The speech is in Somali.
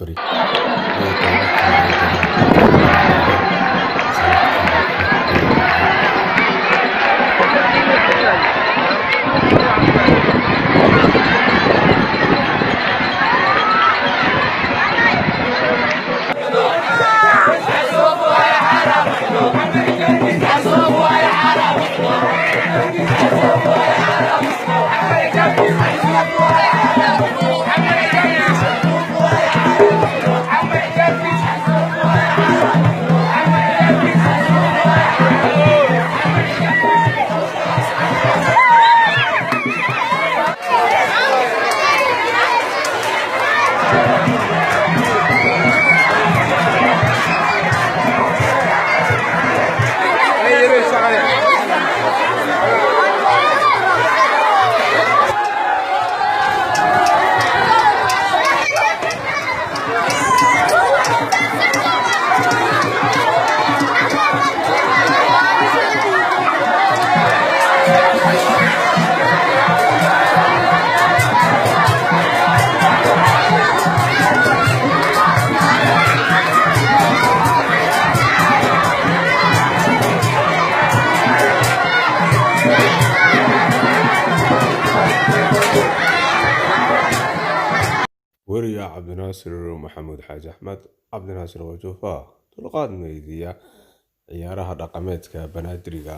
Bari iyo qaybo kale oo dalal Afrikaan ah oo dhacay sanadkii markii uu dhacay weriga Cabdinaasir Maxamuud Xaaji Axmed Cabdinaasir Wajuufa dulqaad meediya ciyaaraha dhaqameedka Banaadiriga